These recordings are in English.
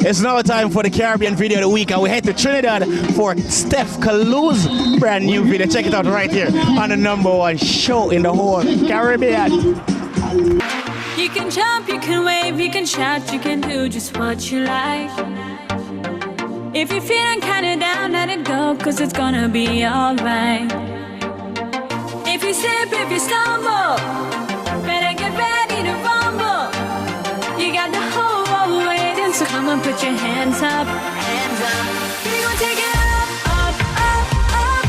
It's now time for the Caribbean video of the week, and we head to Trinidad for Steph Kalu's brand new video. Check it out right here on the #1 show in the whole Caribbean. You can jump, you can wave, you can shout, you can do just what you like. If you're feeling kinda down, let it go, cause it's gonna be alright. If you slip, if you stumble, better get ready to rumble. You got the whole world waiting, so come on, put your hands up, hands up. We gon' take it up, up, up, up.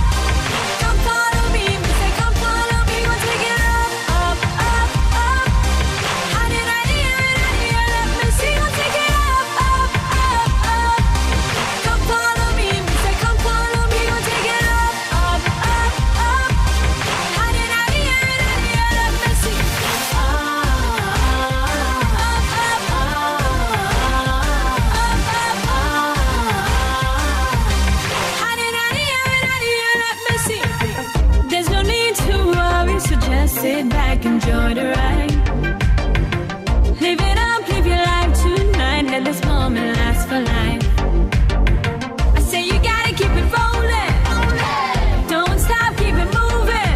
Come follow me, we say come follow me. We'll take it up, up, up, up. Honey, honey, honey, let me see. We'll take it up, up, up, up. Come follow me, we say come follow me. We'll take it up, up, up, up. Honey, honey, honey, let me see. Up, up, up, there's no need to worry, so just sit back, enjoy the ride. Live it up, live your life tonight, let this moment last for life. I say you gotta keep it rolling, don't stop, keep it moving.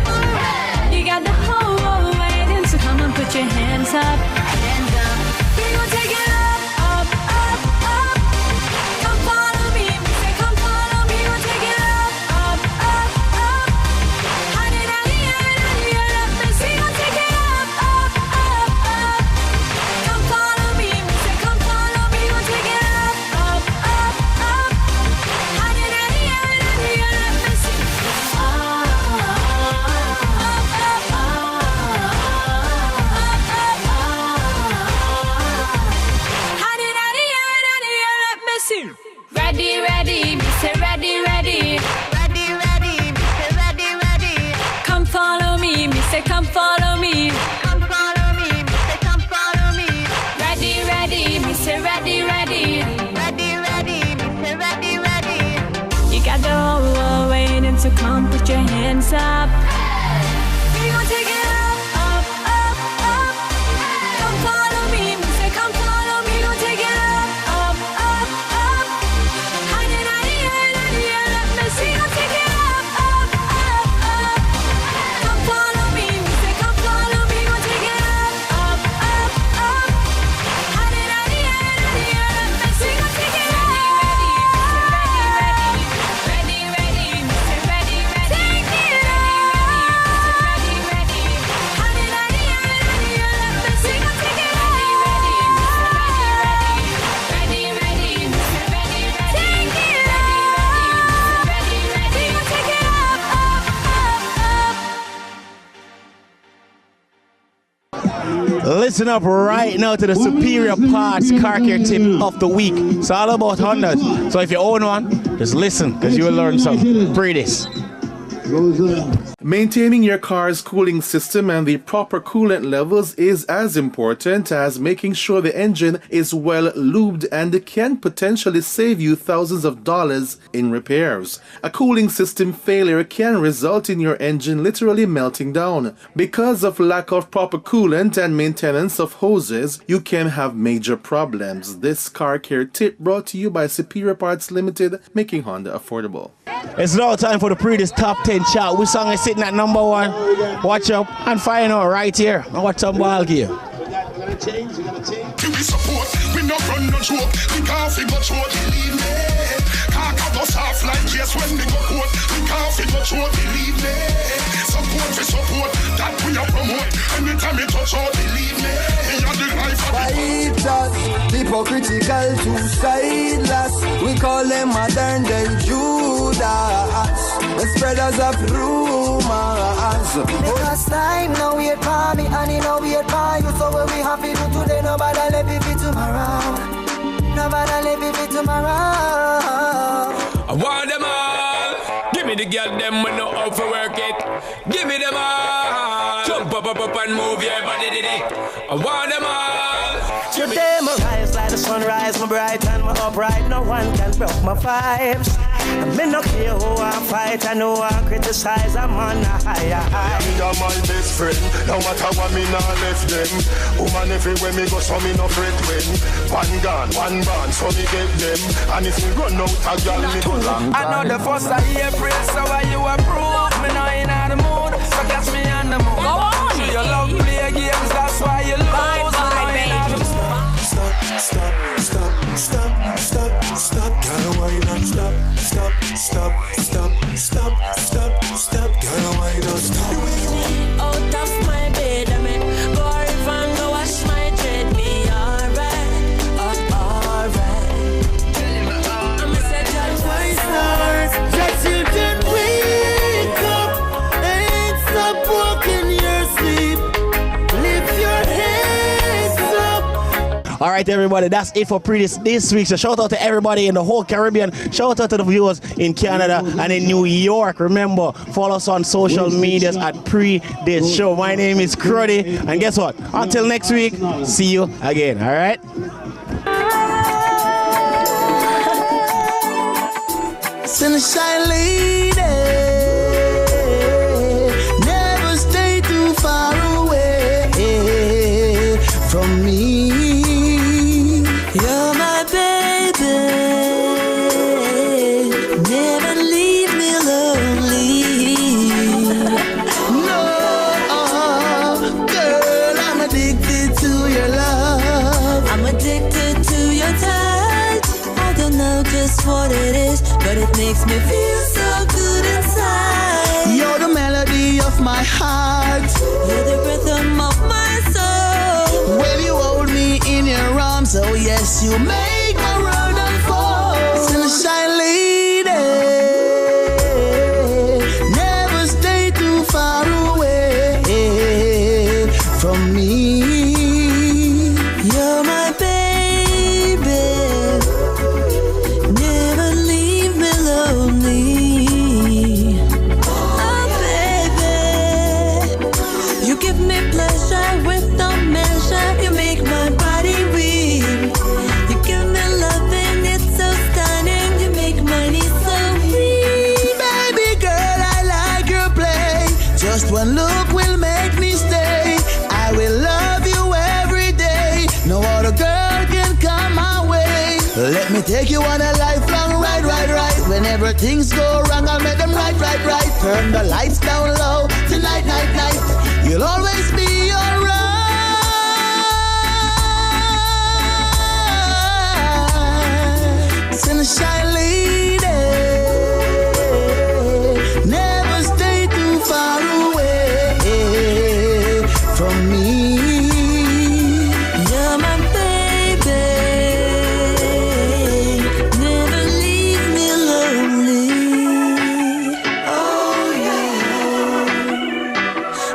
You got the whole world waiting, so come on, put your hands up, hands up. We gon' take it up, up, up, up. Come follow me, we say come follow me. We'll take it up, up, up, up. Honey, honey, honey, let me see. We'll take it up, up, up, up. Come follow me, we say come follow me. We'll take it up, up, up, up. Honey, honey, honey, let me see. Up, up, up, up, honey, honey, honey, let me see. Ready, ready, me say ready, ready. Ready, ready, me say ready, ready. Come follow me, me say come follow me. Come follow me, me say come follow me. Ready, ready, me say ready, ready. Ready, ready, me say ready, ready. You got the whole world waiting, so come put your hands up. We gon' take it up, up, up, up. Come follow me, me say come follow me. We'll take it up, up, up, up. Honey, honey, honey, let me see. We'll take it up, up, up, up. Come follow me, me say come follow me. We'll take it up, up, up, up. Honey, honey, honey, let me see. We'll take it up. Ready, ready, me say ready, ready. Take it up. Ready, ready, honey, honey, honey, let me see. We'll take it up. Ready, ready, me say ready, ready. Take it up. Ready, ready, we'll take it up, up, up, up. Listen up right now to the Superior Parts car care tip of the week. It's all about Hondas. So if you own one, just listen, because you will learn something. Pre this. Maintaining your car's cooling system and the proper coolant levels is as important as making sure the engine is well lubed and can potentially save you thousands of dollars in repairs. A cooling system failure can result in your engine literally melting down. Because of lack of proper coolant and maintenance of hoses, you can have major problems. This car care tip brought to you by Superior Parts Limited, making Honda affordable. It's now time for the Pre-This Top 10 chart. Which song is sitting at #1? Watch up and find out right here. And watch some ball game. We support, we no run no joke. We can't figure short, believe me. Can't cut us off like yes when we go court. We can't figure short, believe me. Support for support, that we are promote. Anytime we touch out, believe me. We are the life of Fighters, hypocritical, two-sideless. We call them modern day Judas, the spreaders of rumors. Because time now wait for me and you know wait for you. So what we have to do today, nobody let me be tomorrow. Nobody let me be tomorrow. I want them all. Give me the girl, them we know how to work it. Give me them all. Jump up, up, up and move your body, did it. I want them all. Today my rise like the sunrise, my bright and my upright. No one can broke my vibes. Me no care who I fight and who I criticize, I'm on a higher high. Me are my best friend, no matter what me not left them. Woman everywhere me go, so me no fret when. One gun, one band, so me get them. And if me run out a girl, me go long time. I know the first of April, so why you approve? Me know in the mood, so catch me on the move. Go on, you love play games, that's why you lose. Bye, baby. Stop, stop, stop, stop, stop, girl, why not stop, stop, stop, stop, stop, stop, stop, girl, why not stop? Out of my bed, I mean, go river and go wash my dread. Be alright, alright. I'm a second voice. Just you can wake up and stop walking your sleep. Lift your heads up. All right, everybody, that's it for this week. So shout out to everybody in the whole Caribbean. Shout out to the viewers in Canada and in New York. Remember, follow us on social medias at Pre-This Show. My name is Cruddy, and guess what? Until next week, see you again. All right? Sunshine lady, never stay too far away from me. You're my baby. Never leave me lonely. No, girl, I'm addicted to your love. I'm addicted to your touch. I don't know just what it is, but it makes me feel so good inside. You're the melody of my heart. You're the rhythm of my soul. When you hold me in your arms, oh yes, you make my world unfold. Sunshine lady, never stay too far away from me. You're my baby. Never leave me lonely. Oh, baby. You give me pleasure with no measure. You make my body weak. You give me loving, it's so stunning. You make my knees so weak. Baby girl, I like your play. Just one look will make me stay. I will love you every day. No other girl can come my way. Let me take you on a lifelong ride, ride, ride. Whenever things go wrong, I'll make them right, right, right. Turn the lights down low tonight, night, night. You'll always be alright. Sunshine lady, never stay too far away from me. You're my baby. Never leave me lonely. Oh yeah.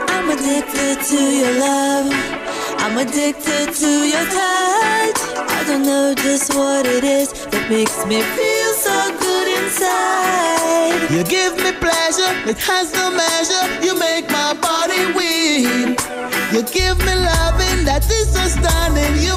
I'm addicted to your love. I'm addicted to your touch. I don't know just what it is that makes me feel so good inside. You give me pleasure, it has no measure. You make my body weak. You give me loving that is so stunning. You